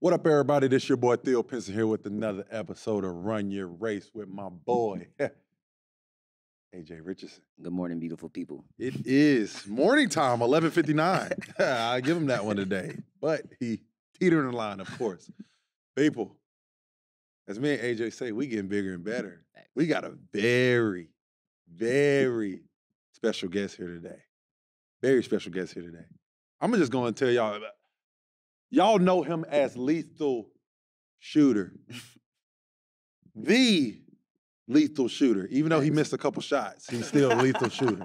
What up, everybody? This your boy Theo Pinson here with another episode of Run Your Race with my boy, AJ Richardson. Good morning, beautiful people. It is morning time, 11:59. I give him that one today, but he teetered in the line, of course. People, as me and AJ say, we getting bigger and better. We got a very, very special guest here today. Very special guest here today. I'm just going to tell y'all. Y'all know him as Lethal Shooter. The Lethal Shooter. Even though he missed a couple shots, he's still a Lethal Shooter.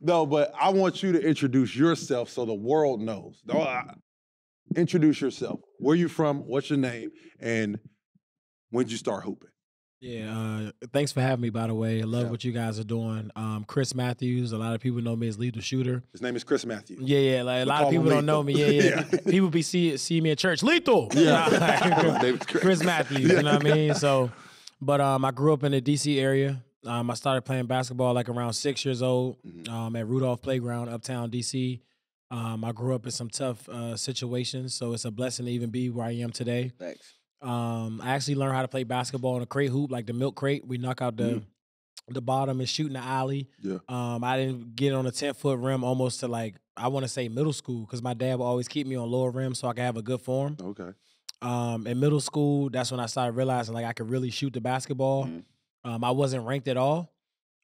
No, but I want you to introduce yourself so the world knows. Introduce yourself. Where you from? What's your name? And when'd you start hooping? Yeah, thanks for having me, by the way. I love what you guys are doing. Chris Matthews, a lot of people know me as Lethal Shooter. His name is Chris Matthews. Yeah, like a lot of people don't know me. Yeah. People be see me at church. Lethal! Yeah. Chris Matthews, you know what I mean? So, but I grew up in the D.C. area. I started playing basketball like around 6 years old at Rudolph Playground, uptown D.C. I grew up in some tough situations, so it's a blessing to even be where I am today. Thanks. I actually learned how to play basketball in a crate hoop, like the milk crate. We knock out the bottom and shoot in the alley. Yeah. I didn't get on a 10-foot rim almost to like, I want to say middle school, because my dad would always keep me on lower rim so I could have a good form. Okay. In middle school, that's when I started realizing like I could really shoot the basketball. I wasn't ranked at all.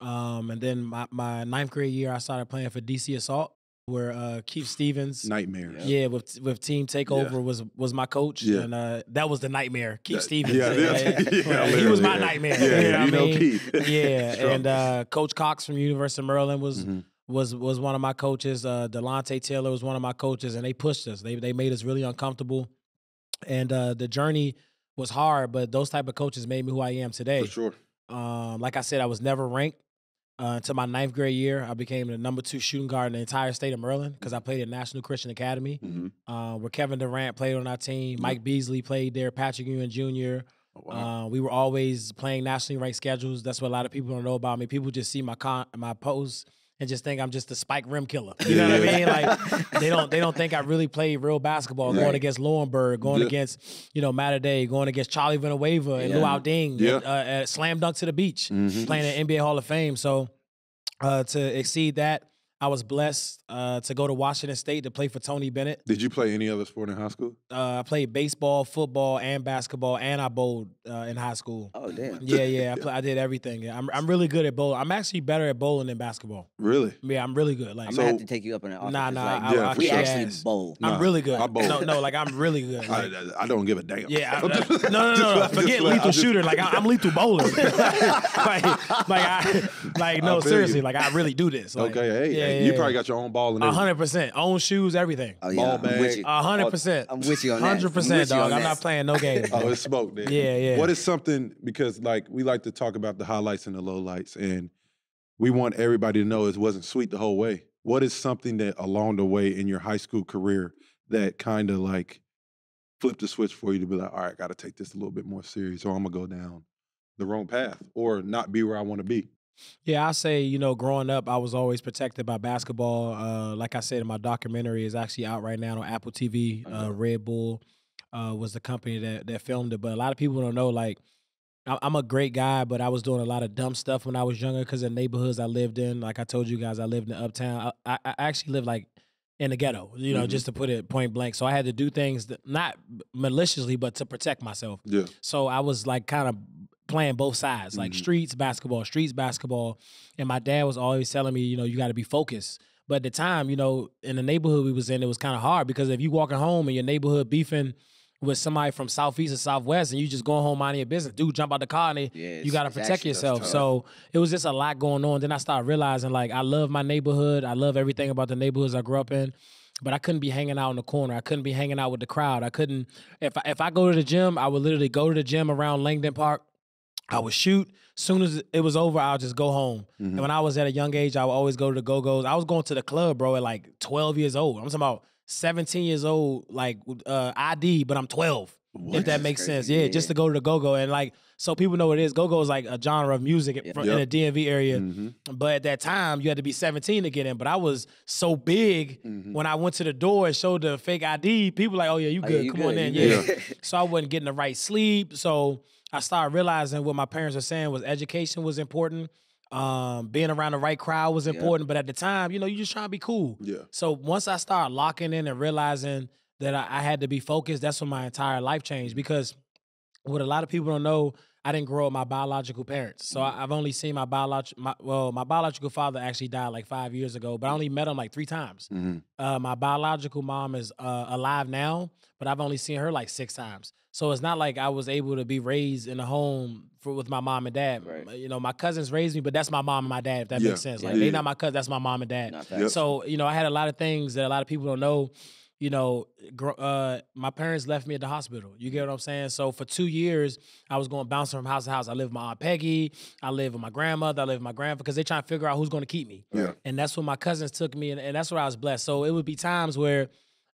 And then my ninth grade year, I started playing for DC Assault, where Keith Stevens, Nightmares. Yeah, with Team Takeover was my coach, and that was the nightmare. Keith Stevens, he was my nightmare. Yeah, you know Keith. Yeah, and Coach Cox from University of Maryland was one of my coaches. Delonte Taylor was one of my coaches, and they pushed us. They made us really uncomfortable, and the journey was hard. But those type of coaches made me who I am today. For sure. Like I said, I was never ranked. Until my ninth grade year, I became the number 2 shooting guard in the entire state of Maryland because I played at National Christian Academy, where Kevin Durant played on our team. Mike Beasley played there, Patrick Ewing Jr. Oh, wow. We were always playing nationally ranked schedules. That's what a lot of people don't know about me. People just see my posts and just think I'm just a spike rim killer. You know what I mean? Like they don't think I really played real basketball. Going against Lauenberg, going against Matter Day, going against Charlie Villanueva and Luau Ding, at Slam Dunk to the Beach, playing at NBA Hall of Fame. So to exceed that, I was blessed to go to Washington State to play for Tony Bennett. Did you play any other sport in high school? I played baseball, football, and basketball, and I bowled in high school. Oh, damn. Yeah. I did everything. I'm really good at bowling. I'm actually better at bowling than basketball. Really? Yeah, I'm really good. Like, I'm going to have to take you up on that offer. Nah. We actually bowl. I'm really good. I bowl. No, like I'm really good. Like, I don't give a damn. Yeah. No. Forget lethal shooter. Like I'm lethal bowler. No, seriously. Like I really do this. Like, okay. Hey, you probably got your own ball and 100%. Own shoes, everything. Oh, yeah. Ball bag. 100%. I'm with you on that. 100%, dog. I'm not playing no games. Oh, it's smoke, then. Yeah. What is something, because like we like to talk about the highlights and the lowlights, and we want everybody to know it wasn't sweet the whole way. What is something that along the way in your high school career that kind of like flipped the switch for you to be like, all right, I got to take this a little bit more serious, or I'm going to go down the wrong path or not be where I want to be? Yeah, I say, growing up, I was always protected by basketball. Like I said, my documentary is actually out right now on Apple TV. Red Bull was the company that filmed it. But a lot of people don't know, like, I'm a great guy, but I was doing a lot of dumb stuff when I was younger because of the neighborhoods I lived in. Like I told you guys, I lived in Uptown. I actually lived, like, in the ghetto, just to put it point blank. So I had to do things that, not maliciously, but to protect myself. Yeah. So I was, like, kind of playing both sides, like streets basketball. And my dad was always telling me, you got to be focused. But at the time, in the neighborhood we was in, it was kind of hard because if you walking home and your neighborhood beefing with somebody from Southeast or Southwest and you just going home minding your business, dude, jump out the car and you got to protect yourself. So it was just a lot going on. Then I started realizing, like, I love my neighborhood. I love everything about the neighborhoods I grew up in. But I couldn't be hanging out in the corner. I couldn't be hanging out with the crowd. I couldn't, if I go to the gym, I would literally go to the gym around Langdon Park. I would shoot. As soon as it was over, I'll just go home. And when I was at a young age, I would always go to the Go-Go's. I was going to the club, bro, at like 12 years old. I'm talking about 17 years old, like ID, but I'm 12. What? If that That's makes crazy. sense. Yeah, just to go to the go-go. And like, so people know what it is. Go-go is like a genre of music in the DMV area. But at that time, you had to be 17 to get in. But I was so big when I went to the door and showed the fake ID, people like, oh yeah, you good. you Come good, on in. you Yeah. good. So I wasn't getting the right sleep. So I started realizing what my parents were saying was education was important. Being around the right crowd was important. But at the time, you just trying to be cool. Yeah. So once I started locking in and realizing that I had to be focused, that's when my entire life changed. Because what a lot of people don't know, I didn't grow up with my biological parents. So I've only seen my biological father actually died like 5 years ago, but I only met him like 3 times. My biological mom is alive now, but I've only seen her like 6 times. So it's not like I was able to be raised in a home with my mom and dad. Right. My cousins raised me, but that's my mom and my dad, if that makes sense. Like they not my cousins, that's my mom and dad. So, I had a lot of things that a lot of people don't know. My parents left me at the hospital. You get what I'm saying? So for 2 years, I was going bouncing from house to house. I lived with my Aunt Peggy. I lived with my grandmother. I lived with my grandfather because they trying to figure out who's going to keep me. Yeah. And that's when my cousins took me, and that's where I was blessed. So it would be times where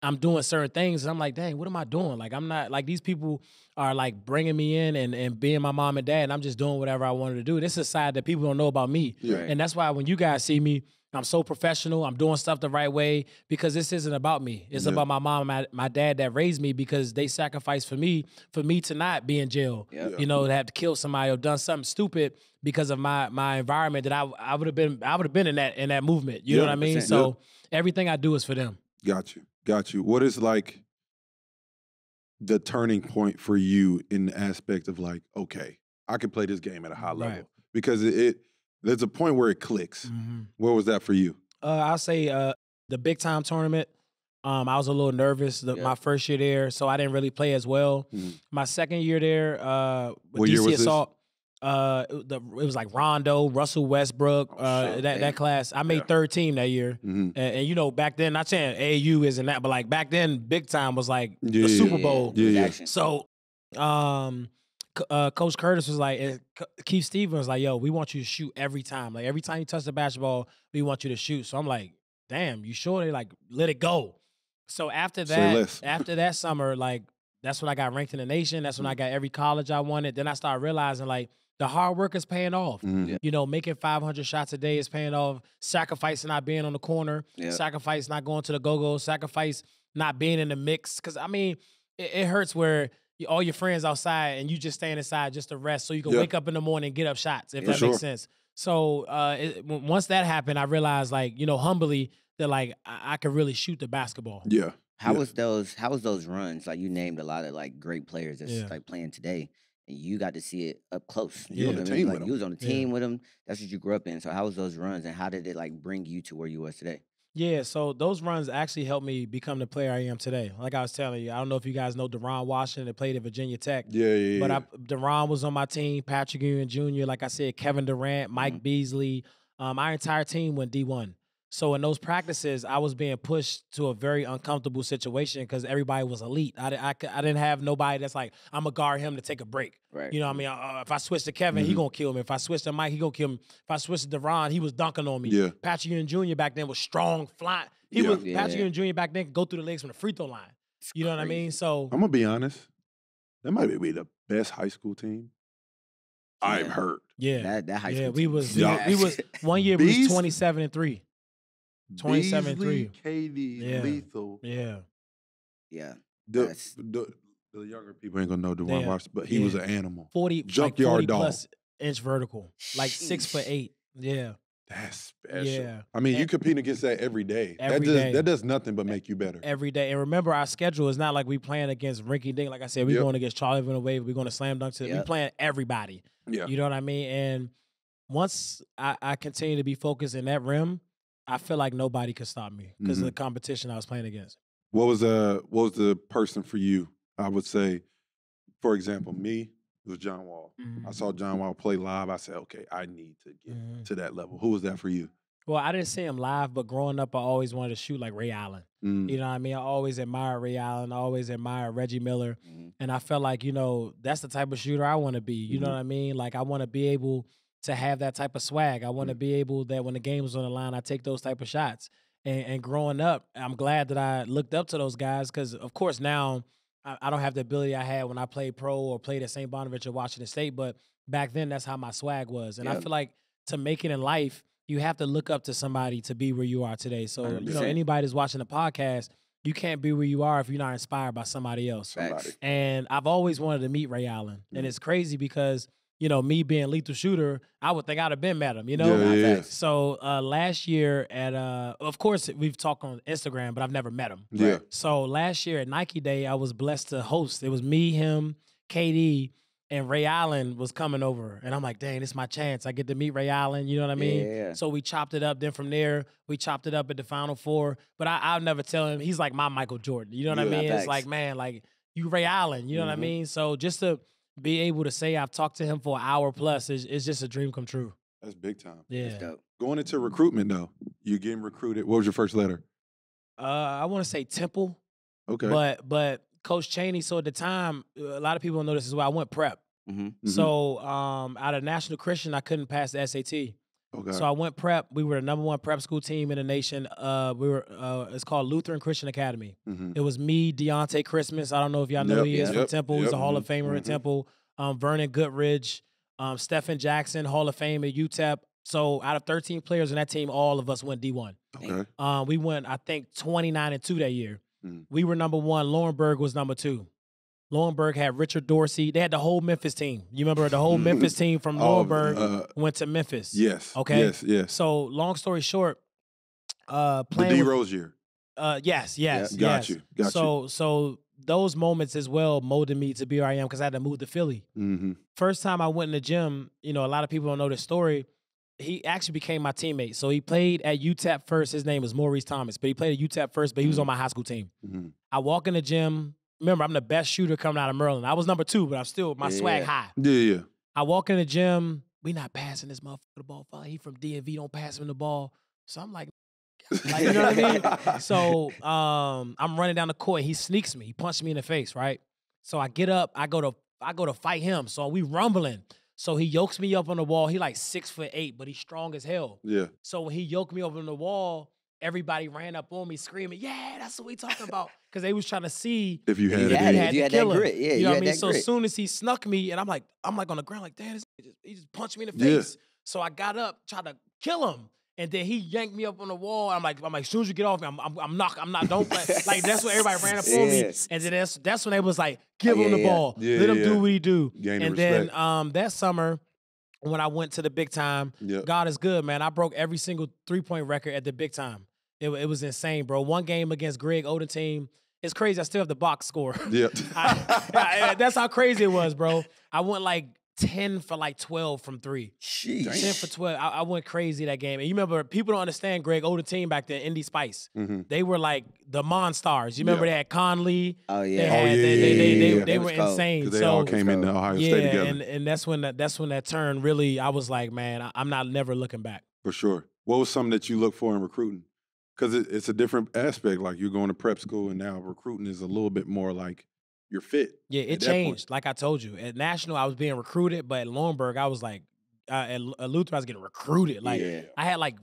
I'm doing certain things, and I'm like, dang, what am I doing? Like, I'm not, like, these people are, like, bringing me in and being my mom and dad, and I'm just doing whatever I wanted to do. This is a side that people don't know about me. Yeah. And that's why when you guys see me, I'm so professional. I'm doing stuff the right way because this isn't about me. It's about my mom and my dad that raised me because they sacrificed for me to not be in jail. To have to kill somebody or done something stupid because of my environment that I would have been in that movement. You know what I mean? So everything I do is for them. Got you. What is like the turning point for you in the aspect of like, okay, I can play this game at a high level? Because there's a point where it clicks. Where was that for you? I'll say the big time tournament. I was a little nervous my first year there, so I didn't really play as well. My second year there, with what DC year was Assault, it was like Rondo, Russell Westbrook, that class. I made third team that year, and back then, not saying AAU isn't that, but like back then, big time was like the Super Bowl. So, Coach Curtis was like, and Keith Stevens was like, yo, we want you to shoot every time. Like every time you touch the basketball, we want you to shoot. So I'm like, damn, you sure? They like, let it go. So after that summer, like that's when I got ranked in the nation. That's when I got every college I wanted. Then I started realizing like the hard work is paying off. Making 500 shots a day is paying off. Sacrificing not being on the corner. Sacrifice not going to the go-go. Sacrifice not being in the mix. Because, I mean, it hurts where all your friends outside and you just staying inside just to rest so you can wake up in the morning and get up shots, if that makes sense. So once that happened, I realized, like, humbly that, like, I could really shoot the basketball. How was those runs? Like, you named a lot of, like, great players that's, like, playing today. And you got to see it up close. You was on the team with them. You was on the team with them. That's what you grew up in. So how was those runs, and how did it, like, bring you to where you was today? Yeah, so those runs actually helped me become the player I am today. Like I was telling you, I don't know if you guys know Deron Washington that played at Virginia Tech. But Deron was on my team, Patrick Ewing Jr., like I said, Kevin Durant, Mike Beasley. Our entire team went D1. So in those practices, I was being pushed to a very uncomfortable situation because everybody was elite. I didn't have nobody that's like, I'm going to guard him to take a break. Right. You know what I mean? If I switch to Kevin, he going to kill me. If I switch to Mike, he going to kill me. If I switch to Deron, he was dunking on me. Patrick Ewing Jr. back then was strong, flying. Patrick Ewing Jr. back then could go through the legs from the free throw line. You know what I mean? So I'm going to be honest. That might be the best high school team I've heard. That high school team. we was 1 year we was 27-3. 27-3. KD, Lethal. The younger people ain't gonna know DeJuan Washington, but he was an animal. 40 plus inch vertical, like 6'8". Yeah, that's special. Yeah, I mean, you compete against that every day. That does nothing but make you better every day. And remember, our schedule is not like we playing against rinky dink. Like I said, we're going against Charlie Villanueva. We're going to slam dunk. We playing everybody. You know what I mean? And once I continue to be focused in that rim, I feel like nobody could stop me because of the competition I was playing against. What was the person for you? I would say, for example, me, it was John Wall. I saw John Wall play live. I said, okay, I need to get to that level. Who was that for you? Well, I didn't see him live, but growing up, I always wanted to shoot like Ray Allen. You know what I mean? I always admired Ray Allen. I always admired Reggie Miller. And I felt like, that's the type of shooter I want to be. You know what I mean? Like, I want to be able to have that type of swag. I want to be able that when the game was on the line, I take those type of shots. And growing up, I'm glad that I looked up to those guys because, of course, now I don't have the ability I had when I played pro or played at St. Bonaventure or Washington State, but back then that's how my swag was. And I feel like to make it in life, you have to look up to somebody to be where you are today. So, 100%. you know, anybody that's watching the podcast, you can't be where you are if you're not inspired by somebody else. Facts. And I've always wanted to meet Ray Allen. And it's crazy because, you know, me being lethal shooter, I would think I'd have been met him, you know? Yeah. So last year at, of course, we've talked on Instagram, but I've never met him. Yeah. So last year at Nike Day, I was blessed to host. It was me, him, KD, and Ray Allen was coming over. And I'm like, dang, this is my chance. I get to meet Ray Allen, you know what I mean? Yeah. So we chopped it up. Then from there, we chopped it up at the Final Four. But I'll never tell him, he's like my Michael Jordan. You know what I mean? Facts. It's like, man, like you Ray Allen, you know what I mean? So just to be able to say I've talked to him for an hour plus is just a dream come true. That's big time. Yeah. That's dope. Going into recruitment, though, you getting recruited. What was your first letter? I want to say Temple. Okay. But Coach Chaney, so at the time, a lot of people don't know this as well, I went prep. Mm-hmm. So out of National Christian, I couldn't pass the SAT. Okay. So I went prep. We were the #1 prep school team in the nation. It's called Lutheran Christian Academy. Mm-hmm. It was me, Deontay Christmas. I don't know if y'all know who he is from Temple. He's a Hall of Famer at Temple. Vernon Goodridge, Stephen Jackson, Hall of Fame at UTEP. So out of 13 players in that team, all of us went D1. Okay. We went, I think, 29-2 that year. Mm. We were #1. Laurenburg was #2. Laurenburg had Richard Dorsey. They had the whole Memphis team. You remember the whole Memphis team from Laurenburg went to Memphis. Yes. Okay. Yes. So long story short, The playing D with, Rose year. yes. Got you. So those moments as well molded me to be where I am because I had to move to Philly. Mm-hmm. First time I went in the gym, you know, a lot of people don't know this story. He actually became my teammate. So he played at UTEP first. His name was Maurice Thomas, but he played at UTEP first, but he was on my high school team. Mm-hmm. I walk in the gym. Remember, I'm the best shooter coming out of Maryland. I was #2, but I'm still, my swag high. Yeah. I walk in the gym. We not passing this motherfucker the ball. He from DMV, don't pass him the ball. So I'm like, you know what I mean? So I'm running down the court. He sneaks me. He punched me in the face, right? So I get up. I go to fight him. So we rumbling. So he yokes me up on the wall. He like 6'8", but he's strong as hell. Yeah. So when he yoked me up on the wall, everybody ran up on me screaming, yeah, that's what we talking about. Because they was trying to see if you had that grit. Yeah, you know what I mean? that So grit. as soon as he snuck me, and I'm like on the ground, like, damn, he just punched me in the face. So I got up, tried to kill him. And then he yanked me up on the wall. I'm like, as soon as you get off me, I'm not, don't play. Like, that's when everybody ran up on me. And then that's when they was like, give him the ball. Let him do what he do. Gain then that summer, when I went to the big time, God is good, man. I broke every single 3-point record at the big time. It was insane, bro. One game against Greg Oden team. It's crazy. I still have the box score. Yeah. That's how crazy it was, bro. I went like 10 for like 12 from 3. Sheesh. 10 for 12. I went crazy that game. And you remember, people don't understand Greg Oden team back then, Indy Spice. Mm-hmm. They were like the Monstars. You remember they had Conley. Oh, yeah. They were insane. They all came into Ohio State together. And that's when that turn really, I was like, man, I'm not never looking back. For sure. What was something that you look for in recruiting? Because it's a different aspect. Like, you're going to prep school, and now recruiting is a little bit more like you're fit. Yeah, it changed. Like I told you, at National, I was being recruited, but at Laurenburg, I was like, at Luther, I was getting recruited. Like, I had like,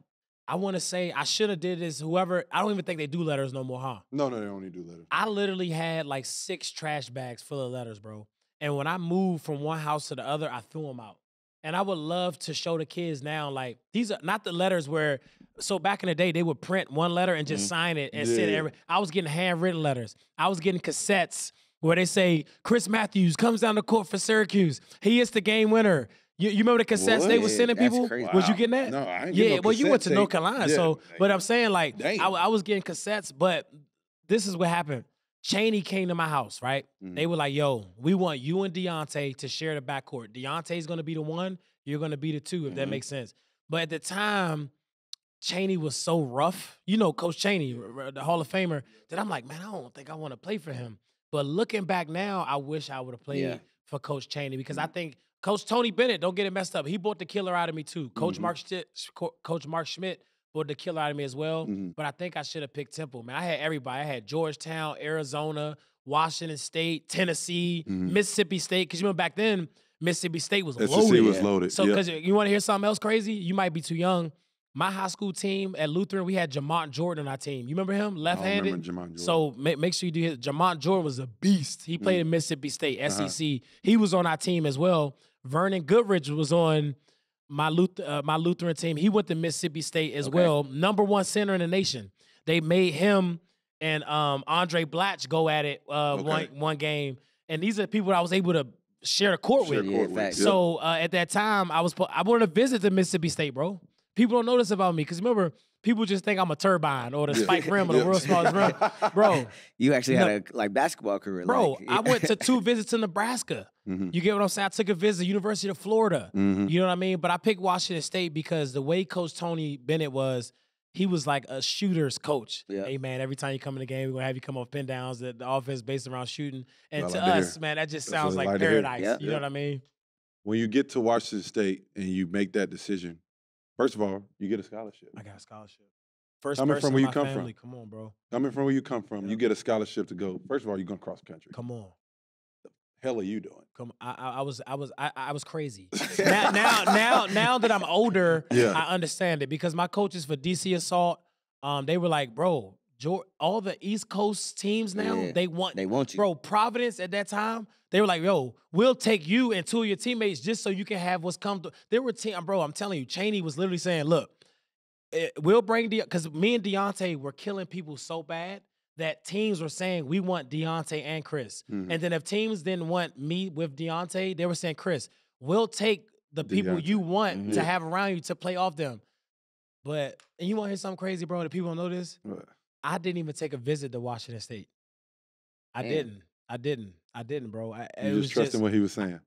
I want to say, I should have did this. Whoever, I don't even think they do letters no more, huh? No, they only do letters. I literally had like 6 trash bags full of letters, bro. And when I moved from one house to the other, I threw them out. And I would love to show the kids now, like, these are not the letters where, so back in the day, they would print one letter and just sign it and send it. I was getting handwritten letters. I was getting cassettes where they say, Chris Matthews comes down the court for Syracuse. He is the game winner. You remember the cassettes they were sending people? Crazy. Was you getting that? No, I ain't getting no well, you went to cassette North tape. Carolina, so, but I'm saying, like, Damn. I was getting cassettes, but this is what happened. Chaney came to my house, right? They were like, yo, we want you and Deontay to share the backcourt. Deontay's going to be the 1. You're going to be the 2, if that makes sense. But at the time, Chaney was so rough. You know, Coach Chaney, the Hall of Famer, that I'm like, man, I don't think I want to play for him. But looking back now, I wish I would have played for Coach Chaney because I think Coach Tony Bennett, don't get it messed up. He brought the killer out of me too. Coach Mark Schmidt brought the killer out of me as well. But I think I should have picked Temple, man. I had everybody. I had Georgetown, Arizona, Washington State, Tennessee, Mississippi State. Because you remember back then, Mississippi State was loaded. SEC was loaded. So because you want to hear something else crazy? You might be too young. My high school team at Lutheran, we had Jamont Jordan on our team. You remember him? Left-handed. I remember Jamont Jordan. So make sure you do his. Jamont Jordan was a beast. He played in Mississippi State, SEC. He was on our team as well. Vernon Goodrich was on my Lutheran team. He went to Mississippi State as well. #1 center in the nation. They made him and Andre Blatch go at it one game. And these are the people I was able to share the court with. So at that time, I wanted to visit the Mississippi State, bro. People don't know this about me because remember, people just think I'm a turbine or the spike rim or the world's smallest rim. Bro. You actually had a basketball career. Bro, I went to 2 visits to Nebraska. You get what I'm saying? I took a visit to University of Florida. You know what I mean? But I picked Washington State because the way Coach Tony Bennett was, he was like a shooter's coach. Hey, man, every time you come in the game, we're going to have you come off pin downs. The offense based around shooting. And to us, man, that just sounds like paradise. You know what I mean? When you get to Washington State and you make that decision, first of all, you get a scholarship. I got a scholarship. First coming person from where in you my come family. from. Come on, bro. Coming from where you come from, you get a scholarship to go. First of all, you're going cross country. Come on. The hell are you doing? Come, I was crazy. now that I'm older, I understand it because my coaches for DC Assault, they were like, bro, all the East Coast teams now, they want you. Bro, Providence at that time, they were like, yo, we'll take you and 2 of your teammates just so you can have what's come through. There were bro, I'm telling you, Chaney was literally saying, look, we'll bring because me and Deontay were killing people so bad that teams were saying we want Deontay and Chris. And then if teams didn't want me with Deontay, they were saying, Chris, we'll take the people you want to have around you to play off them. And you want to hear something crazy, bro? The people don't know this. What? I didn't even take a visit to Washington State. I didn't, bro. You just trusting what he was saying.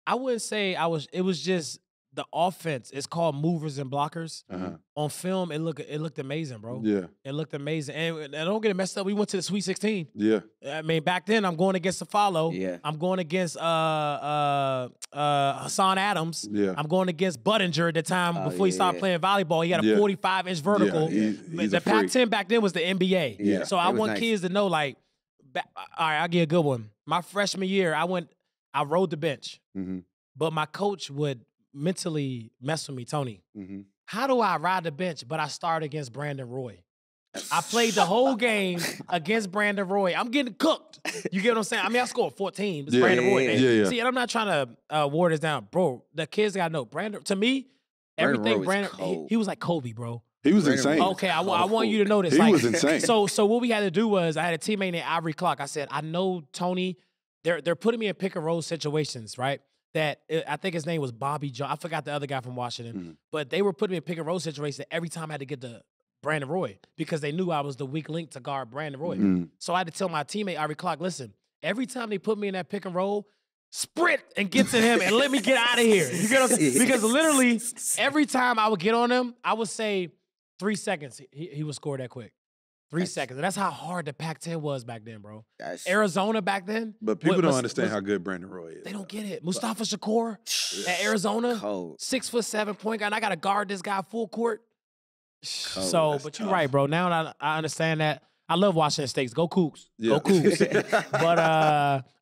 I wouldn't say I was. It was just the offense. It's called movers and blockers. On film, it looked amazing, bro. Yeah, it looked amazing. And don't get it messed up. We went to the Sweet 16. Yeah, I mean back then I'm going against Afalo. Yeah, I'm going against Hassan Adams. Yeah, I'm going against Buttinger at the time before he started playing volleyball. He had a 45-inch vertical. Yeah, the Pac-10 back then was the NBA. Yeah, so I want kids to know like. All right, I'll give a good one. My freshman year, I rode the bench, but my coach would mentally mess with me, Tony. How do I ride the bench, but I start against Brandon Roy? I played the whole game against Brandon Roy. I'm getting cooked. You get what I'm saying? I mean, I scored 14. It's Brandon Roy, man. Yeah. See, and I'm not trying to ward this down. Bro, the kids got to know. Brandon, to me, everything Brandon, he was like Kobe, bro. He was insane. Okay, I want you to know this. He was insane. So what we had to do was I had a teammate named Ivory Clark. I said, I know Tony, they're putting me in pick and roll situations, right? That I think his name was Bobby John. I forgot the other guy from Washington. But they were putting me in pick and roll situations that every time I had to get to Brandon Roy because they knew I was the weak link to guard Brandon Roy. So I had to tell my teammate Ivory Clark, listen, every time they put me in that pick and roll, sprint and get to him and let me get out of here. You get what I'm saying? Because literally every time I would get on him, I would say 3 seconds. He would score that quick. 3 seconds. And that's how hard the Pac-10 was back then, bro. Arizona back then. But people don't understand how good Brandon Roy is. They don't get it. Mustafa Shakur at Arizona, 6'7" point guard. And I got to guard this guy full court. So, but you're right, bro. Now I understand that. I love Washington State. Go Cougs. Go Cougs. But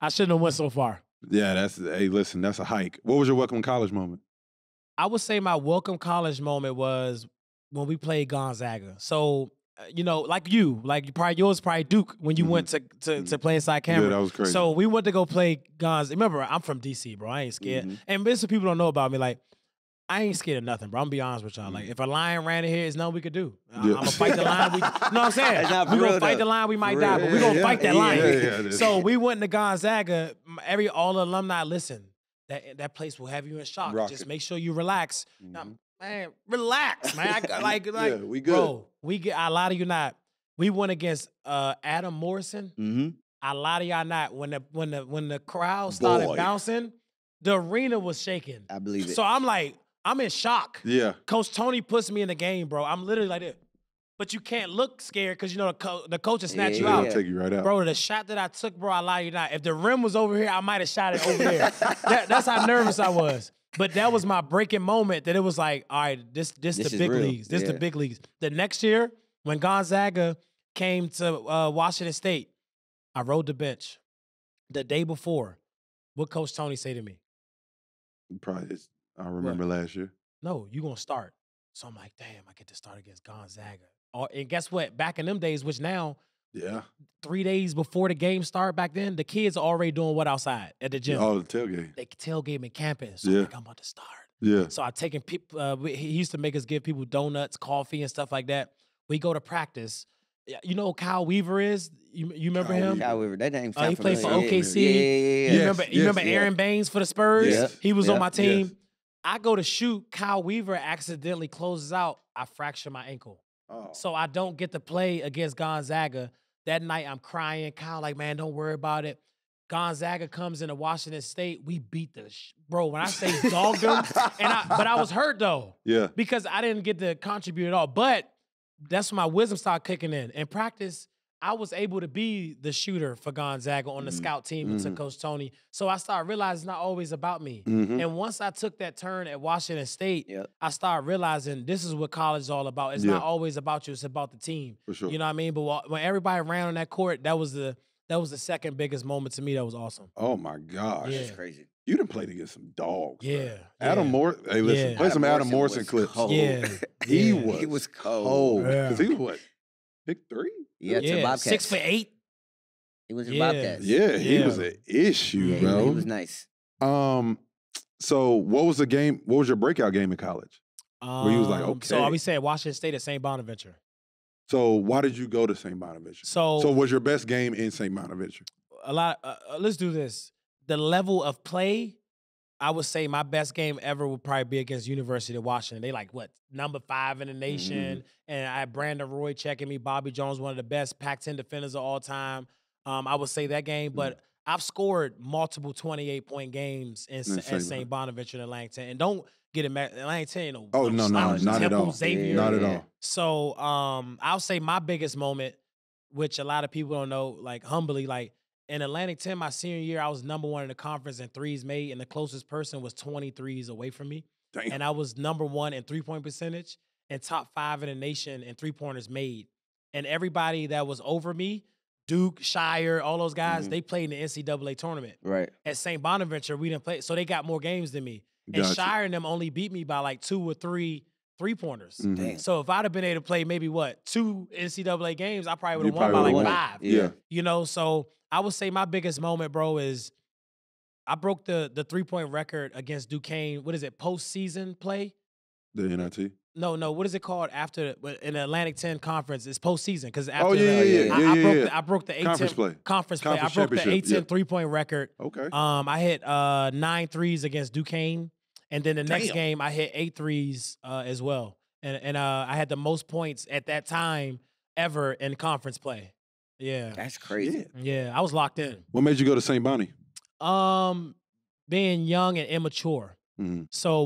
I shouldn't have went so far. Yeah, hey, listen, that's a hike. What was your welcome college moment? I would say my welcome college moment was when we played Gonzaga. So, you know, like yours probably Duke when you went to play inside Cameron. Yeah, that was crazy. So we went to go play Gonzaga. Remember, I'm from DC, bro. I ain't scared. And this is what people don't know about me. Like, I ain't scared of nothing, bro. I'm gonna be honest with y'all. Like, if a lion ran in here, there's nothing we could do. I'm gonna fight the lion. You know what I'm saying? We're gonna fight the lion. We might die, but we're gonna fight that lion. So we went to Gonzaga. All the alumni, listen, that place will have you in shock. Just make sure you relax. Man, relax, man. Yeah, we good. Bro, I lie to you not. We went against Adam Morrison. I lie to y'all not. When the crowd started bouncing, the arena was shaking. I believe it. So I'm like, I'm in shock. Yeah. Coach Tony puts me in the game, bro. I'm literally like this. But you can't look scared because you know the coach will snatch you out. He'll take you right out. Bro, the shot that I took, bro, I lie to you not. If the rim was over here, I might have shot it over there. That's how nervous I was. But that was my breaking moment that it was like, all right, this the big leagues. This the big leagues. The next year, when Gonzaga came to Washington State, I rode the bench. The day before, what Coach Tony say to me? Probably, I remember last year. No, you gonna start. So I'm like, damn, I get to start against Gonzaga. And guess what? Back in them days, which now, 3 days before the game start back then, the kids are already doing what outside at the gym? Oh, the tailgate. They tailgate in campus. So I'm like, I'm about to start. Yeah. So I taking people. He used to make us give people donuts, coffee, and stuff like that. We go to practice. You know who Kyle Weaver is? You remember him? Kyle Weaver. That name He played for familiar. OKC. Yeah. You remember Aaron Baines for the Spurs? Yes. He was on my team. Yes. I go to shoot. Kyle Weaver accidentally closes out. I fracture my ankle. Oh. So I don't get to play against Gonzaga. That night I'm crying. Kyle like, man, don't worry about it. Gonzaga comes into Washington State. We beat the bro. When I say dogged them, but I was hurt though. Yeah. Because I didn't get to contribute at all. But that's when my wisdom started kicking in. In practice, I was able to be the shooter for Gonzaga on the scout team to Coach Tony. So I started realizing it's not always about me. And once I took that turn at Washington State, I started realizing this is what college is all about. It's not always about you. It's about the team. For sure. You know what I mean? But when everybody ran on that court, that was the second biggest moment to me. That was awesome. Oh, my gosh. Yeah. That's crazy. You done played against some dogs. Yeah. Man. Adam Morrison. Hey, listen. Yeah. Play some Adam Morrison was clips. cold. Yeah. He Yeah. was cold. Because he was what? Pick 3? Yeah, to Bobcats. 6'8". He was in Yeah. Bobcats. Yeah, he Yeah. was an issue, Yeah, bro. he was nice. So what was the game? What was your breakout game in college? Where he was like, okay. So I always said Washington State at St. Bonaventure. So why did you go to St. Bonaventure? So was your best game in St. Bonaventure? Let's do this. The level of play, I would say my best game ever would probably be against University of Washington. They like what, number 5 in the nation, and I had Brandon Roy checking me. Bobby Jones, one of the best Pac-10 defenders of all time. I would say that game, but I've scored multiple 28-point games in St. Bonaventure and Langton, and don't get it mad. Langton, you know, Oh no, not at Temple, all. Xavier. Not at all. So I'll say my biggest moment, which a lot of people don't know, like humbly, like in Atlantic 10, my senior year, I was number 1 in the conference in threes made, and the closest person was 23s away from me. Damn. And I was number 1 in 3-point percentage and top 5 in the nation in 3-pointers made. And everybody that was over me, Duke, Shire, all those guys, they played in the NCAA tournament. Right. At St. Bonaventure, we didn't play, so they got more games than me. And Gotcha. Shire and them only beat me by like 2 or 3 3-pointers. Damn. So if I'd have been able to play maybe 2 NCAA games, I probably would You have won by probably like would've. 5. Yeah. You know, so I would say my biggest moment, bro, is I broke the 3-point record against Duquesne. What is it? Postseason play? The NIT. No. What is it called after in the Atlantic 10 conference? It's postseason because after Oh yeah. I broke the Conference play. Conference play. I Conference broke the championship, 8-10 3-point record. Okay. I hit 9 threes against Duquesne, and then the next Damn. game I hit 8 threes as well, and I had the most points at that time ever in conference play. Yeah, That's crazy. yeah, I was locked in. What made you go to St. Bonnie? Being young and immature. Mm-hmm. So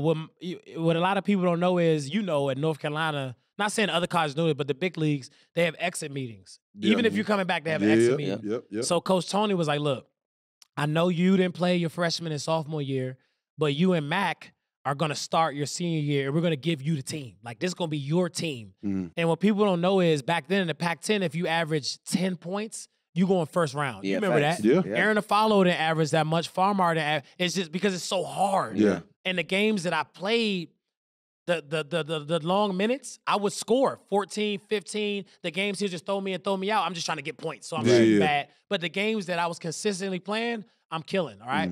what a lot of people don't know is, at North Carolina, not saying other colleges do it, but the big leagues, they have exit meetings. Yeah. Even if you're coming back, they have an exit meeting. Yep. So Coach Tony was like, look, I know you didn't play your freshman and sophomore year, but you and Mac are going to start your senior year, and we're going to give you the team. Like, this is going to be your team. Mm-hmm. And what people don't know is, back then in the Pac-10, if you average 10 points, you go in first round. Yeah, you remember facts. that? Yeah. Aaron Afalo didn't average that much. Farmar didn't average. It's just because it's so hard. Yeah. And the games that I played, the long minutes, I would score 14, 15. The games he'll just throw me in, throw me out. I'm just trying to get points, so I'm shooting bad. But the games that I was consistently playing, I'm killing, all right?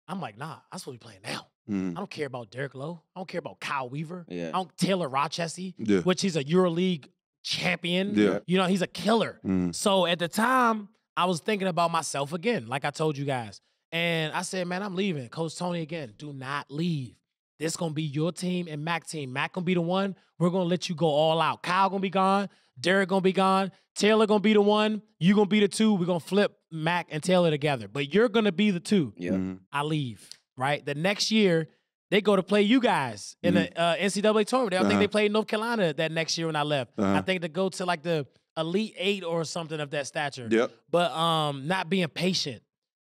I'm like, nah, I'm supposed to be playing now. I don't care about Derek Lowe. I don't care about Kyle Weaver. Yeah. I don't Taylor Rochester, Yeah. which he's a EuroLeague champion. Yeah. He's a killer. So at the time, I was thinking about myself again, like I told you guys. And I said, man, I'm leaving. Coach Tony again, do not leave. This going to be your team and Mac team. Mac going to be the one. We're going to let you go all out. Kyle going to be gone. Derek going to be gone. Taylor going to be the one. You going to be the 2. We're going to flip Mac and Taylor together. But you're going to be the 2. Yeah. I leave, right? The next year, they go to play you guys in the NCAA tournament. I think they played North Carolina that next year when I left. I think they go to like the Elite 8 or something of that stature. Yep. But not being patient.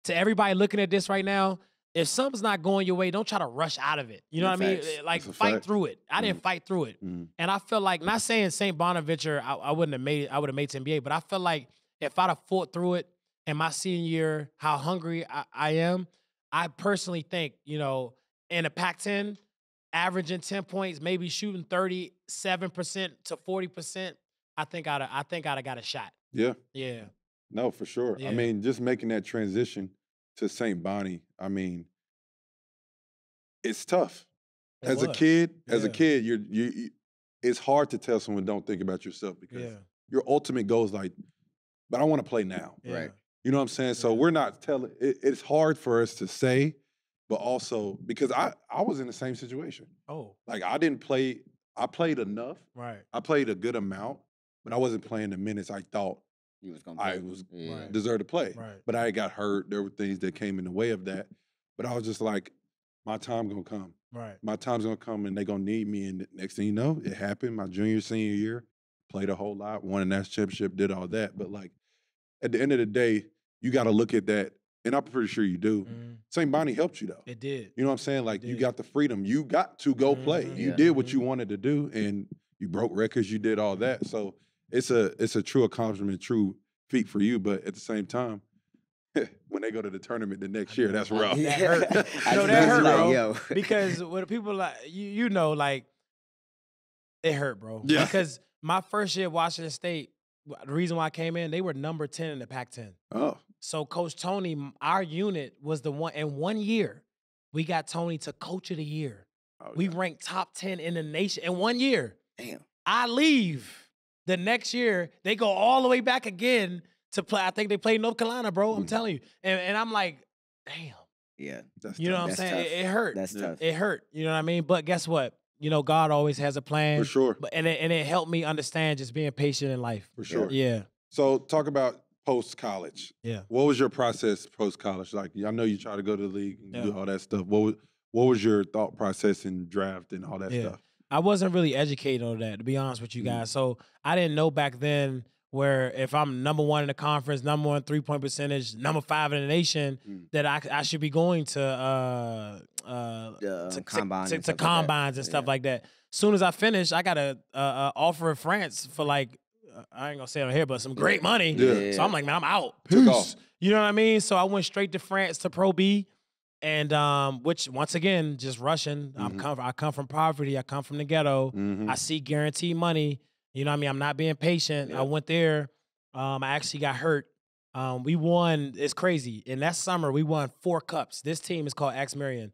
To everybody looking at this right now, if something's not going your way, don't try to rush out of it. You know what I mean? Like, fight through it. I didn't fight through it. And I feel like, not saying St. Bonaventure, I wouldn't have made it, I would have made it to NBA, but I feel like if I'd have fought through it in my senior year, how hungry I am, I personally think, in a Pac-10, averaging 10 points, maybe shooting 37% to 40%, I think I'd have got a shot. Yeah. Yeah. No, for sure. Yeah. I mean, just making that transition to St. Bonnie, I mean, it's tough. As a kid, you it's hard to tell someone don't think about yourself because your ultimate goal is like, but I want to play now. Yeah. Right. You know what I'm saying? So we're not telling, it's hard for us to say, but also because I was in the same situation. Oh. Like I didn't play, I played enough. Right. I played a good amount, but I wasn't playing the minutes I thought You was gonna play. I was Right. deserved to play. Right. But I got hurt. There were things that came in the way of that. But I was just like, my time gonna come. Right. My time's gonna come and they gonna need me. And next thing you know, it happened. My junior, senior year, played a whole lot, won a national championship, did all that. But like at the end of the day, you gotta look at that, and I'm pretty sure you do. St. Bonnie helped you though. It did. You know what I'm saying? Like you got the freedom. You got to go play. You did what you wanted to do, and you broke records. You did all that. So it's a true accomplishment, true feat for you. But at the same time, when they go to the tournament the next year, that's rough. That hurt. No, that hurt, bro. Because when people like you know, like it hurt, bro. Yeah. Because my first year at Washington State, the reason why I came in, they were number 10 in the Pac-10. Oh. So Coach Tony, our unit was the one. In 1 year, we got Tony to Coach of the Year. Oh, we ranked top 10 in the nation in 1 year. Damn. I leave the next year. They go all the way back again to play. I think they played North Carolina, bro. I'm telling you. And I'm like, damn. Yeah. That's You know tough. what I'm saying? It hurt. That's tough. It hurt. You know what I mean? But guess what? You know, God always has a plan. For sure. And it helped me understand just being patient in life. For sure. Yeah. So talk about post-college. Yeah. What was your process post-college? Like, I know you try to go to the league and do all that stuff. What was your thought process in draft and all that stuff? I wasn't really educated on that, to be honest with you guys. So I didn't know back then where if I'm number 1 in the conference, number 1 3-point percentage, number 5 in the nation, that I should be going to combines and stuff like that. Soon as I finished, I got a offer in France for like I ain't gonna say it on here, but some great money. Yeah. So I'm like, man, I'm out. Took off. You know what I mean? So I went straight to France to Pro B. And which once again, just rushing. I come from poverty. I come from the ghetto. I see guaranteed money. You know what I mean? I'm not being patient. Yeah. I went there. I actually got hurt. We won. It's crazy. In that summer, we won 4 cups. This team is called Axe Marion.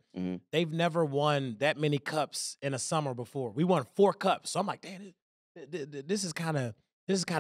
They've never won that many cups in a summer before. We won 4 cups. So I'm like, damn, this is kind of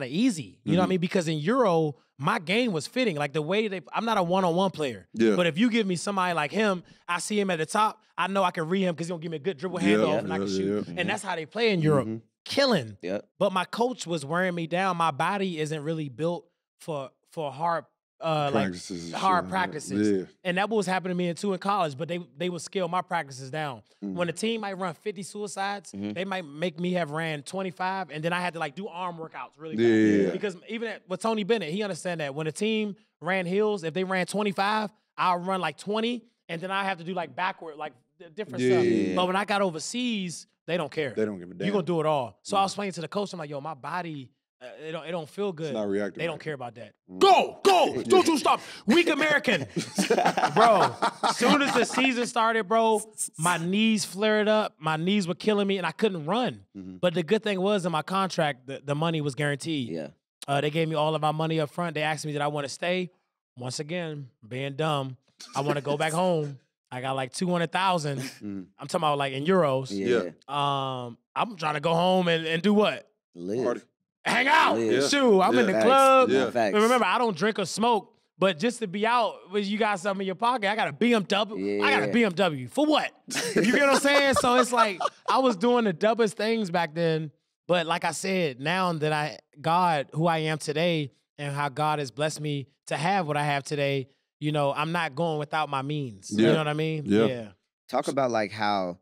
easy. You know what I mean? Because in Euro, my game was fitting. Like the way I'm not a one-on-one player. Yeah. But if you give me somebody like him, I see him at the top, I know I can read him because he's going to give me a good dribble handoff and I can shoot. And that's how they play in Europe. Killing. Yeah. But my coach was wearing me down. My body isn't really built for hard Practices. hard practices. Yeah. And that was happening to me too in college, but they would scale my practices down. When a team might run 50 suicides, they might make me have ran 25, and then I had to like do arm workouts really fast. Yeah. Because even with Tony Bennett, he understand that when a team ran hills, if they ran 25, I'll run like 20, and then I have to do like backward, like different stuff. Yeah. But when I got overseas, they don't care. They don't give a damn. You're gonna do it all. So I was explaining to the coach, I'm like, yo, my body, it don't feel good. It's not reactive. They don't care about that. Go! Don't you stop. Weak American. Bro, as soon as the season started, bro, my knees flared up. My knees were killing me, and I couldn't run. But the good thing was in my contract, the money was guaranteed. Yeah. They gave me all of my money up front. They asked me, did I want to stay? Once again, being dumb, I want to go back home. I got like 200,000. I'm talking about like in euros. Yeah. I'm trying to go home and do what? Live. Party. Hang out. Yeah. Shoot, I'm in the Facts. club. Yeah. Facts. And remember, I don't drink or smoke, but just to be out, when you got something in your pocket, I got a BMW. I got a BMW. For what? You get what I'm saying? So it's like I was doing the dumbest things back then. But like I said, now that God, who I am today, and how God has blessed me to have what I have today, you know, I'm not going without my means. Yeah. You know what I mean? Yeah. Talk about like how,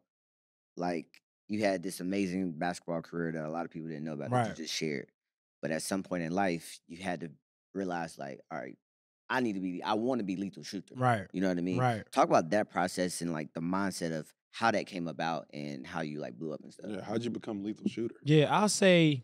like you had this amazing basketball career that a lot of people didn't know about that you just shared. But at some point in life, you had to realize like, all right, I want to be lethal shooter. Right. You know what I mean? Right. Talk about that process and like the mindset of how that came about and how you like blew up and stuff. Yeah. How'd you become lethal shooter? Yeah, I'll say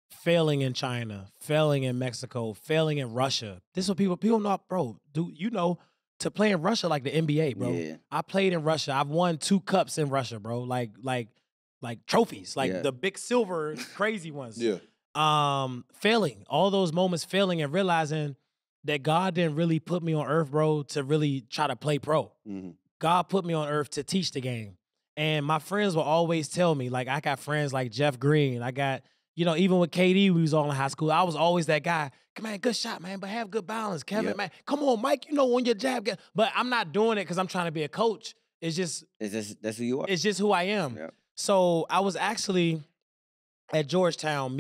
failing in China, failing in Mexico, failing in Russia. This is what people know, bro. Do you know to play in Russia like the NBA, bro. Yeah. I played in Russia. I've won 2 cups in Russia, bro. Like trophies, like the big silver crazy ones. Yeah. Failing, all those moments failing and realizing that God didn't really put me on earth, bro, to really try to play pro. Mm-hmm. God put me on earth to teach the game. And my friends will always tell me, like, I got friends like Jeff Green. I got, you know, even with KD, we was all in high school. I was always that guy. Come on, good shot, man, but have good balance. Kevin, man, come on, Mike, you know when your jab get. But I'm not doing it because I'm trying to be a coach. It's just. That's who you are. It's just who I am. Yep. So I was actually at Georgetown.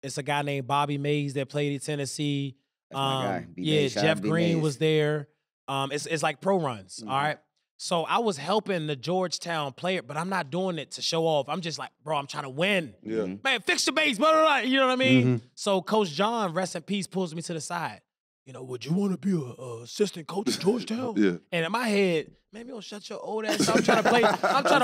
It's a guy named Bobby Mays that played at Tennessee. That's my guy. Jeff Green was there. It's like pro runs, all right? So I was helping the Georgetown player, but I'm not doing it to show off. I'm just like, bro, I'm trying to win. Yeah. Man, fix the base, blah, blah, blah. You know what I mean? So Coach John, rest in peace, pulls me to the side. You know, would you want to be a assistant coach at Georgetown? Yeah. And in my head, man, you don't shut your old ass up. I'm trying to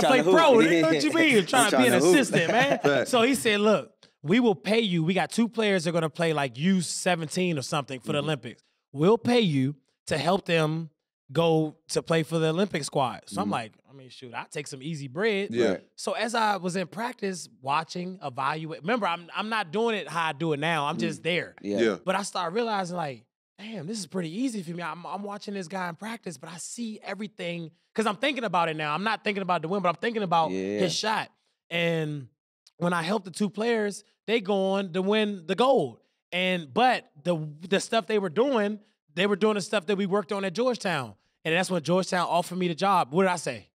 play pro. What you mean? I'm trying to be an assistant, man. So he said, look, we will pay you. We got 2 players that are going to play like U17 or something for the Olympics. We'll pay you to help them go to play for the Olympic squad. So I'm like, I mean, shoot, I'll take some easy bread. Yeah. So as I was in practice, watching, evaluate, remember, I'm not doing it how I do it now. I'm just there. Yeah. But I started realizing, like, damn, this is pretty easy for me. I'm watching this guy in practice, but I see everything because I'm thinking about it now. I'm not thinking about the win, but I'm thinking about his shot. And when I helped the 2 players, they go on to win the gold. But the stuff they were doing the stuff that we worked on at Georgetown. And that's when Georgetown offered me the job. What did I say?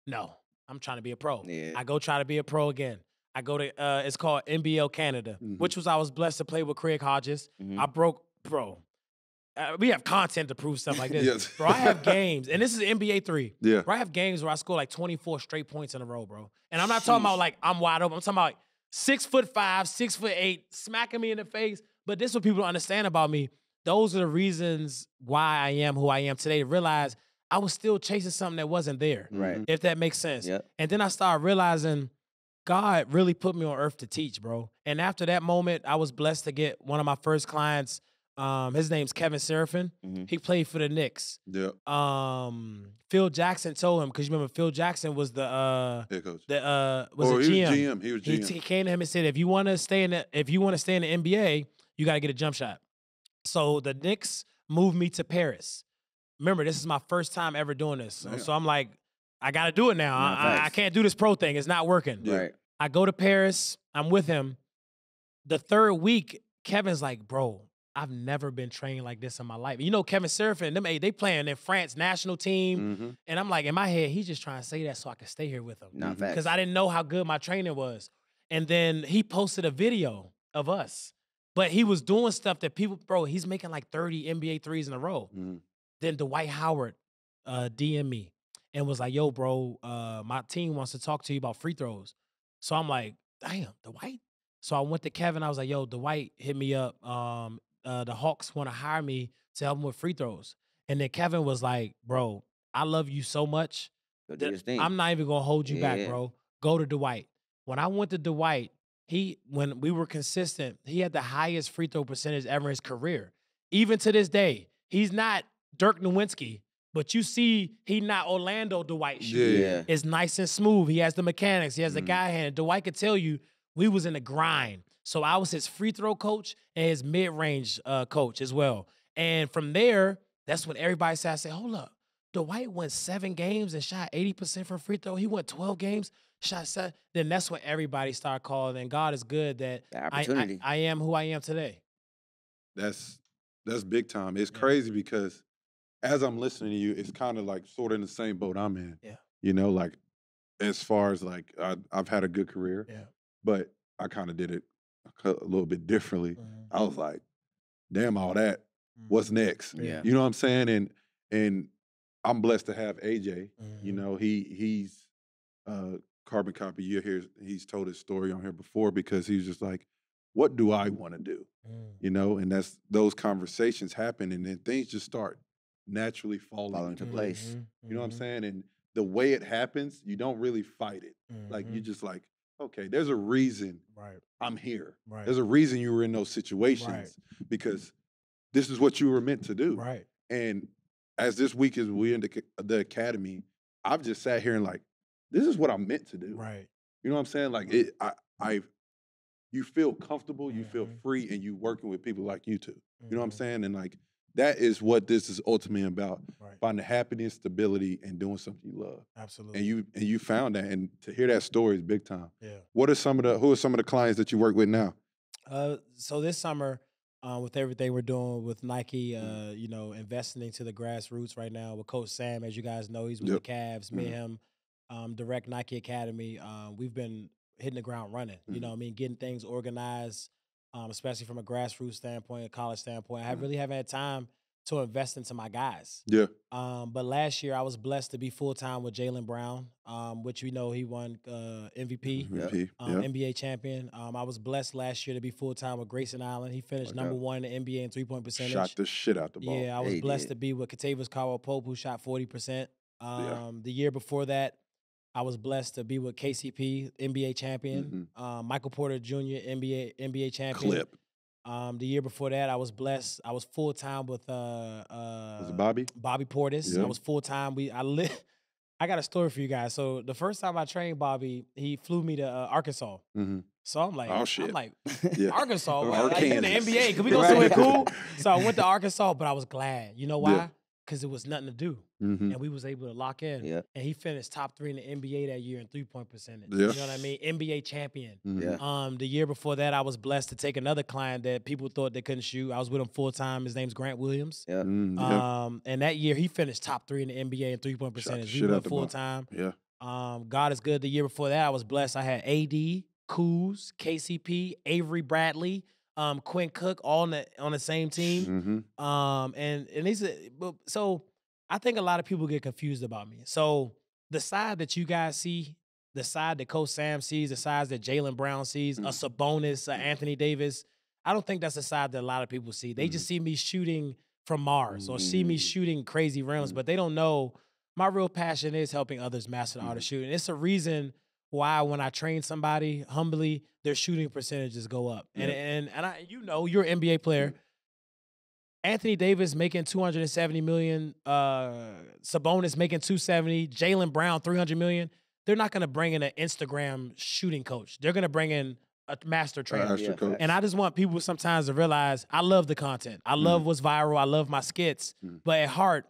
No. I'm trying to be a pro. Yeah. I go try to be a pro again. I go to, it's called NBL Canada, which I was blessed to play with Craig Hodges. I broke, bro. We have content to prove stuff like this. Yes. Bro, I have games, and this is NBA 3. Yeah. Bro, I have games where I score like 24 straight points in a row, bro. And I'm not talking about like I'm wide open. I'm talking about like 6'5", 6'8", smacking me in the face. But this is what people don't understand about me. Those are the reasons why I am who I am today. To realize I was still chasing something that wasn't there. Right. If that makes sense. Yep. And then I started realizing God really put me on earth to teach, bro. And after that moment, I was blessed to get one of my first clients. His name's Kevin Durant. He played for the Knicks. Yeah. Phil Jackson told him, because you remember Phil Jackson was the head coach. He was GM. He was GM. He came to him and said, if you want to stay in the NBA, you got to get a jump shot. So the Knicks moved me to Paris. Remember, this is my first time ever doing this. So I'm like, I got to do it now. I can't do this pro thing. It's not working. Yeah. Right. I go to Paris. I'm with him. The 3rd week, Kevin's like, bro, I've never been trained like this in my life. You know, Kevin Durant, they playing in France national team. And I'm like, in my head, he's just trying to say that so I can stay here with him. Because I didn't know how good my training was. And then he posted a video of us. But he was doing stuff that people, bro, he's making like 30 NBA threes in a row. Then Dwight Howard DM'd me and was like, yo, bro, my team wants to talk to you about free throws. So I'm like, damn, Dwight? So I went to Kevin. I was like, yo, Dwight hit me up. The Hawks want to hire me to help them with free throws. And then Kevin was like, bro, I love you so much. I'm not even going to hold you back, bro. Go to Dwight. When I went to Dwight, when we were consistent, he had the highest free throw percentage ever in his career. Even to this day, he's not Dirk Nowitzki, but you see he not Orlando Dwight shooting. Yeah. It's nice and smooth. He has the mechanics. He has the guy hand. Dwight could tell you we was in the grind. So I was his free throw coach and his mid-range coach as well. And from there, that's when everybody said, I said, hold up. Dwight went 7 games and shot 80% from free throw. He went 12 games, shot 7. Then that's when everybody started calling. And God is good that I am who I am today. That's big time. It's crazy because as I'm listening to you, it's kind of like sort of in the same boat I'm in. Yeah. You know, like as far as like I've had a good career, Yeah. but I kind of did it a little bit differently. I was like, damn all that. What's next? Yeah. You know what I'm saying? And I'm blessed to have AJ. You know, he's carbon copy. He's told his story on here before because he was just like, what do I want to do? You know, and those conversations happen and then things just start naturally falling into place. You know what I'm saying? And the way it happens, you don't really fight it. Like you just like, okay, there's a reason I'm here. There's a reason you were in those situations because this is what you were meant to do. Right. And as this week is we're in the academy, I've just sat here and like, this is what I'm meant to do. Right. You know what I'm saying? Like you feel comfortable, you feel free, and you working with people like you two. You know what I'm saying? And like that is what this is ultimately about. Right. Finding happiness, stability, and doing something you love. Absolutely. And you found that, and to hear that story is big time. Yeah. Who are some of the clients that you work with now? So this summer, with everything we're doing with Nike, you know, investing into the grassroots right now with Coach Sam, as you guys know, he's with the Cavs. Me and him, direct Nike Academy. We've been hitting the ground running. You know what I mean? Getting things organized, especially from a grassroots standpoint, a college standpoint. I really haven't had time to invest into my guys. Yeah. But last year I was blessed to be full-time with Jaylen Brown, which we know he won MVP, NBA champion. I was blessed last year to be full-time with Grayson Allen. He finished number 1 in the NBA in three-point percentage. Shot the shit out the ball. Yeah, I was blessed to be with Kentavious Caldwell-Pope, who shot 40%. The year before that, I was blessed to be with KCP, NBA champion. Michael Porter Jr., NBA champion. Clip. The year before that, I was blessed. I was full time with was it Bobby? Bobby Portis. Yeah. I was full time. I got a story for you guys. So the first time I trained Bobby, he flew me to Arkansas. So I'm like, oh, shit. I'm like, Yeah. Arkansas, Or like, in the Arkansas. NBA. Can we go somewhere cool? So I went to Arkansas, but I was glad. You know why? Yeah. Because it was nothing to do. And we was able to lock in. Yeah. And he finished top 3 in the NBA that year in three-point percentage. Yeah. You know what I mean? NBA champion. Yeah. The year before that, I was blessed to take another client that people thought they couldn't shoot. I was with him full-time. His name's Grant Williams. Yeah. And that year, he finished top 3 in the NBA in three-point percentage. We went full-time. Yeah. God is good. The year before that, I was blessed. I had AD, Kuz, KCP, Avery Bradley, Quinn Cook, all on the same team. And these, so I think a lot of people get confused about me. So the side that you guys see, the side that Coach Sam sees, the side that Jaylen Brown sees, a Sabonis, a Anthony Davis, I don't think that's the side that a lot of people see. They just see me shooting from Mars or see me shooting crazy rims, but they don't know my real passion is helping others master the art of shooting. It's a reason why when I train somebody humbly, their shooting percentages go up. And I, you know, you're an NBA player. Anthony Davis making $270 million, Sabonis making $270, Jaylen Brown $300 million. They're not going to bring in an Instagram shooting coach. They're going to bring in a master trainer. And I just want people sometimes to realize I love the content. I love what's viral. I love my skits. But at heart,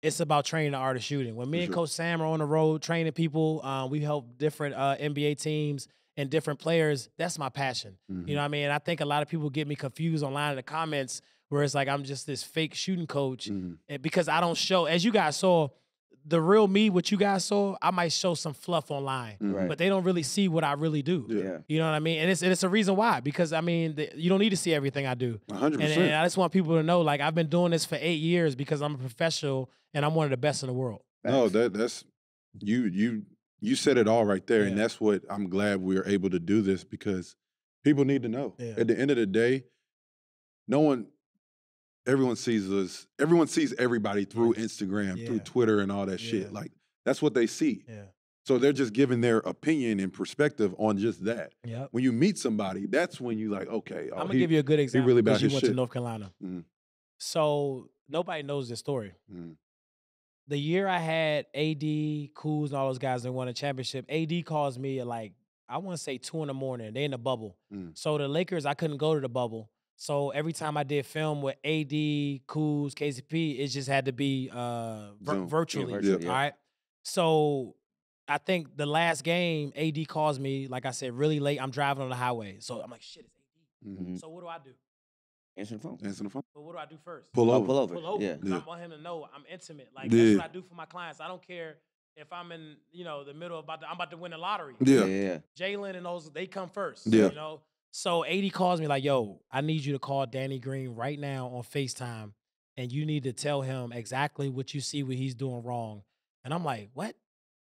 it's about training the art of shooting. When me and Coach Sam are on the road training people, we help different NBA teams and different players. That's my passion. You know what I mean? And I think a lot of people get me confused online in the comments where it's like I'm just this fake shooting coach. And because I don't show, as you guys saw, the real me, what you guys saw, I might show some fluff online, but they don't really see what I really do. You know what I mean? And it's a reason why, because I mean, you don't need to see everything I do. 100%. And I just want people to know, like, I've been doing this for 8 years because I'm a professional and I'm one of the best in the world. No, that's you said it all right there. And that's what I'm glad we are able to do this, because people need to know. At the end of the day, everyone sees everybody through Instagram, through Twitter and all that shit. Like, that's what they see. So they're just giving their opinion and perspective on just that. When you meet somebody, that's when you like, okay. I'm going to give you a good example, really because you his went shit. to North Carolina. So nobody knows this story. The year I had AD, Kuz, and all those guys that won a championship, AD calls me at like, I want to say 2 in the morning. They in the bubble. So the Lakers, I couldn't go to the bubble. So every time I did film with AD, Kuz, KCP, it just had to be virtually. All right. So I think the last game, AD calls me, like I said, really late. I'm driving on the highway. So I'm like, shit, it's AD. So what do I do? Answer the phone. But what do I do first? Pull over. Pull over. Yeah. I want him to know I'm intimate. Like, that's what I do for my clients. I don't care if I'm in, the middle I'm about to win the lottery. Jaylen and those, they come first. You know? So AD calls me like, yo, I need you to call Danny Green right now on FaceTime, and you need to tell him exactly what you see what he's doing wrong. And I'm like, what?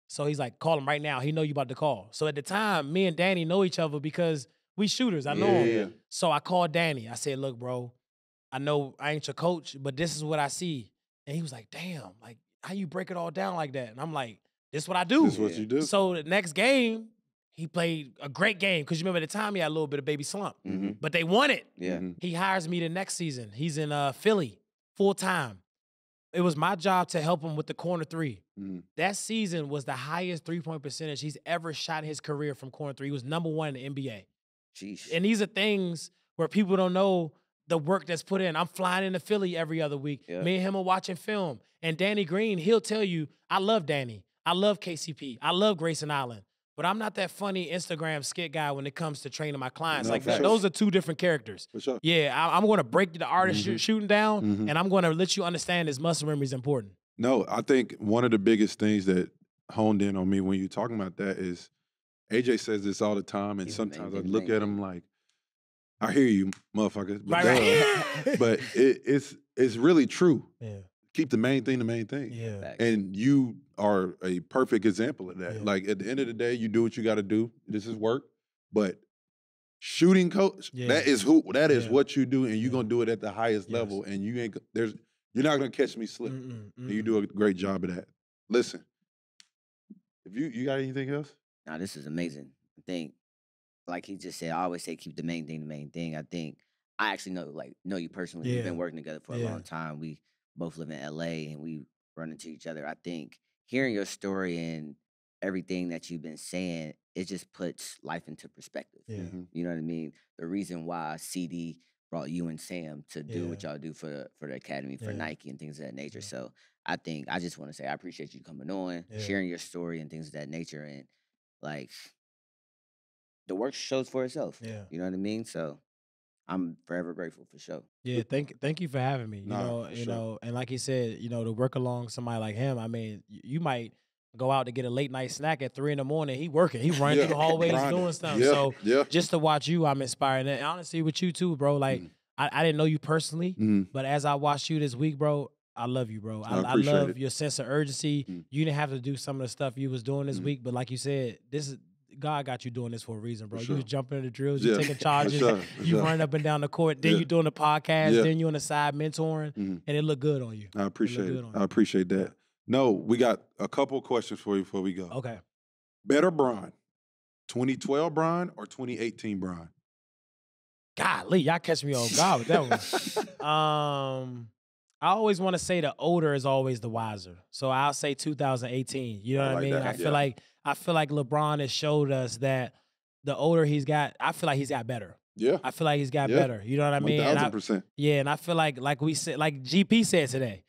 So he's like, call him right now. He know you about to call. So at the time, me and Danny know each other because we shooters. I know him. So I called Danny. I said, look, bro, I know I ain't your coach, but this is what I see. And he was like, damn, like, how you break it all down like that? And I'm like, this is what I do. This is what you do. So the next game, he played a great game, because you remember at the time he had a little bit of baby slump. But they won it. He hires me the next season. He's in Philly full time. it was my job to help him with the corner three. Mm. That season was the highest 3-point percentage he's ever shot in his career from corner three. He was #1 in the NBA. Jeez. And these are things where people don't know the work that's put in. I'm flying into Philly every other week. Yeah. Me and him are watching film. And Danny Green, he'll tell you, I love Danny. I love KCP. I love Grayson Allen. But I'm not that funny Instagram skit guy when it comes to training my clients. No, like for that. sure. Those are two different characters. For sure. Yeah, I'm going to break the artist shooting down, Mhm. and I'm going to let you understand this muscle memory is important. No, I think one of the biggest things that honed in on me when you're talking about that is AJ says this all the time, and Keep it sometimes I main, look main, at him like, I hear you, motherfucker. But, Right. but it's really true. Yeah. Keep the main thing the main thing. Yeah. Facts. And you are a perfect example of that. Yeah. Like at the end of the day, you do what you got to do. This is work. But shooting coach, Yeah. that is Yeah. what you do, and you're Yeah. gonna do it at the highest Yes. level. And you're not gonna catch me slipping. And you do a great job of that. Listen, if you got anything else? Now, this is amazing. I think, like he just said, I always say keep the main thing the main thing. I think I actually know you personally. We've Yeah. been working together for a Yeah. long time. We both live in LA and we run into each other. I think hearing your story and everything that you've been saying, it just puts life into perspective. Yeah. Mhm. You know what I mean? The reason why CD brought you and Sam to do what Yeah. y'all do for the academy, for Yeah. Nike and things of that nature. Yeah. So I just want to say I appreciate you coming on, Yeah. sharing your story and things of that nature. And like the work shows for itself. Yeah. You know what I mean? So I'm forever grateful for sure. Yeah, thank you for having me. Nah, for You sure. know, and like he said, to work along somebody like him, I mean, you might go out to get a late night snack at 3 a.m. He working, he running through the hallways Grinding. doing stuff. Yeah. So Yeah. just to watch you, I'm inspired. And honestly, with you too, bro. Like I didn't know you personally, Mhm. but as I watched you this week, bro, I love you, bro. I I appreciate love it. your sense of urgency. Mm. You didn't have to do some of the stuff you was doing this Mhm. week, but like you said, God got you doing this for a reason, bro. For You sure. was jumping in the drills, Yeah, you taking for charges, sure, for you sure. running up and down the court, then Yeah. you doing the podcast, Yeah. then you on the side mentoring, Mhm. and it looked good on you. I appreciate good it. on I you. appreciate that. Yeah. No, we got a couple questions for you before we go. Okay. Better Bron, 2012 Bron or 2018 Bron? Golly, y'all catch me off guard with that one. I always want to say the older is always the wiser. So I'll say 2018. You know I what I like mean? that, I feel like LeBron has showed us that the older he's got, I feel like he's got better. Yeah. I feel like he's got Yeah. better. You know what I mean? And 1000%. and I feel like we said, like GP said today.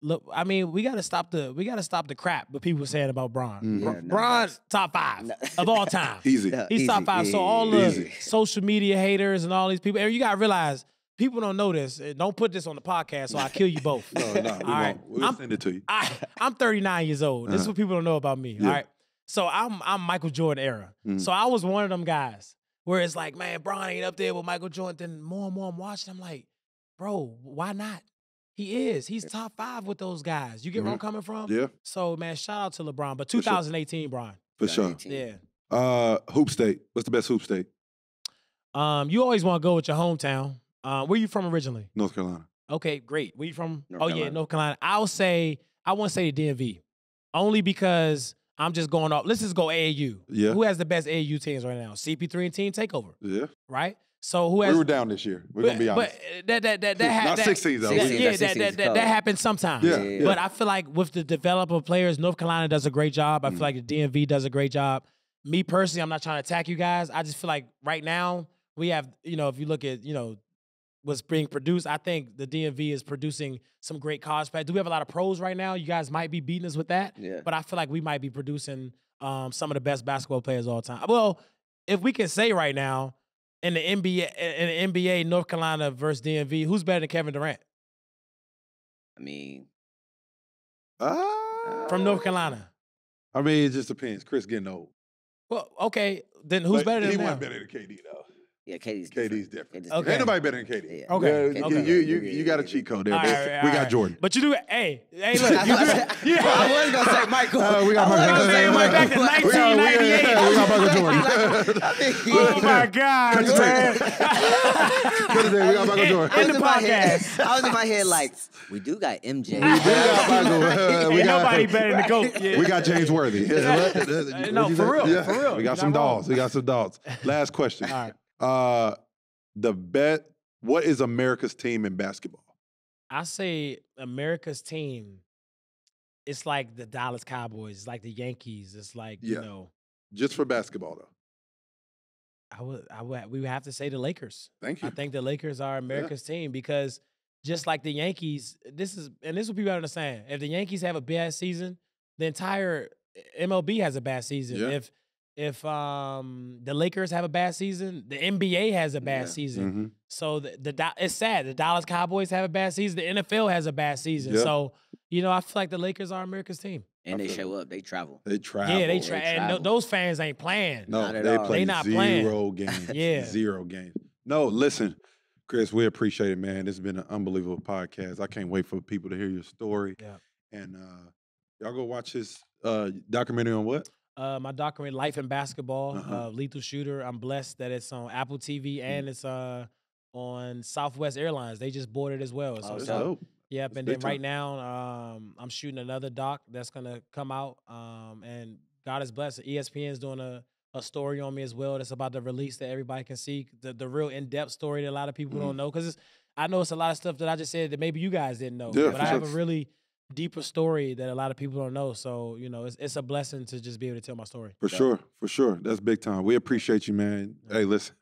Look, I mean, we gotta stop the crap what people saying about Bron. Mhm. Yeah, no, Bron's top 5 No. of all time. Easy. Yeah. He's top Easy. 5. So Yeah, all yeah, the yeah. social media haters and all these people, and you gotta realize people don't know this. Don't put this on the podcast, so I'll kill you both. No, we All right. won't. We'll send it to you. I'm 39 years old. This is what people don't know about me. Yeah. All right. So I'm Michael Jordan era. Mhm. So I was one of them guys where it's like, man, Bron ain't up there with Michael Jordan. Then more and more I'm watching, I'm like, bro, why not? He is. He's top 5 with those guys. You get where I'm coming from? Yeah, So, man, shout out to LeBron. But sure. 2018, Bron. for sure. 2018. Yeah. Hoop state. What's the best hoop state? You always want to go with your hometown. Where you from originally? North Carolina. Okay, great. Where you from? North Yeah, Carolina. North Carolina. I want to say the DMV. Only because I'm just going off. Let's just go AAU. Yeah. Who has the best AAU teams right now? CP3 and Team Takeover, Yeah. right? So who has? We were down this year. We're going to be honest. But that Not 16s, though. 16s. Yeah, 16s is that cold. happens sometimes. Yeah, Yeah. But I feel like with the developer players, North Carolina does a great job. I feel like the DMV does a great job. Me personally, I'm not trying to attack you guys. I just feel like right now we have, if you look at, what's being produced, I think the DMV is producing some great college players. Do we have a lot of pros right now? You guys might be beating us with that. Yeah. But I feel like we might be producing some of the best basketball players of all time. Well, if we can say right now, in the NBA, North Carolina versus DMV, who's better than Kevin Durant I mean, from North Carolina? I mean, it just depends. Chris getting old. Well, okay, then who's But better than he him now? wasn't better than KD, though. yeah, KD's KD's different. different. KD's Okay. Ain't nobody better than KD. Yeah. Okay, Yeah, okay. You got a cheat code there. All bro. right, We all got right. Jordan. But you do, hey, look, you do, I was gonna say Michael. We got I was Michael. gonna say Went back to Michael. We got 1998. we got Michael Jordan. I think he- Oh my God, Cut the man. Cut it there. We got Michael Jordan. In the podcast. I was in my head like, we do got MJ. We got Michael. Ain't nobody better than the GOAT. Yeah. We got James Worthy. No, for real, for real. We got You're some not wrong. dogs. We got some dogs. Last question. All right. What is America's team in basketball? I say America's team. It's like the Dallas Cowboys. It's like the Yankees. It's like just for basketball though. We would have to say the Lakers. Thank you. I think the Lakers are America's team because just like the Yankees, this is what people understand. If the Yankees have a bad season, the entire MLB has a bad season. Yeah. If the Lakers have a bad season, the NBA has a bad season. Mm-hmm. So it's sad. The Dallas Cowboys have a bad season. The NFL has a bad season. Yeah. So I feel like the Lakers are America's team. And they show up. They travel. They travel. Yeah, they travel. And those fans ain't playing. No, Not at they all. play They not zero playing. games. Yeah. 0 games. No, listen, Chris, we appreciate it, man. This has been an unbelievable podcast. I can't wait for people to hear your story. Yeah. And y'all go watch his documentary on what? My documentary, Life in Basketball, Lethal Shooter. I'm blessed that it's on Apple TV and it's on Southwest Airlines. They just bought it as well. So that's dope. Yep, That's and big then right time. now, I'm shooting another doc that's gonna come out. And God is blessed. ESPN's doing a story on me as well. That's about the release that everybody can see. The real in-depth story that a lot of people don't know. Because I know it's a lot of stuff that I just said that maybe you guys didn't know. Yeah, but I have a really deeper story that a lot of people don't know. So, it's a blessing to just be able to tell my story. For sure. That's big time. We appreciate you, man. Hey, listen,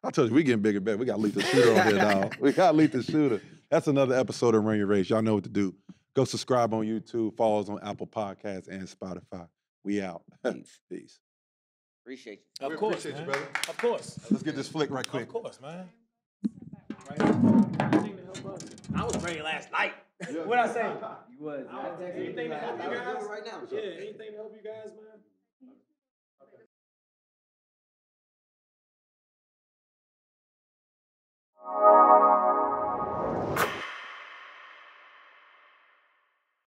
I told you, we getting bigger and better. We got Lethal Shooter on here, dog. We got Lethal Shooter. That's another episode of Run Your Race. Y'all know what to do. Go subscribe on YouTube, follow us on Apple Podcasts and Spotify. We out. Peace. Appreciate you. Of course, appreciate man. you, brother. Of course. Let's get this flick right quick. Of course, man. Right. Anything to help us. I was ready last night. What'd I say? You was. Anything to help you guys? Right now. Yeah, anything to help you guys, man?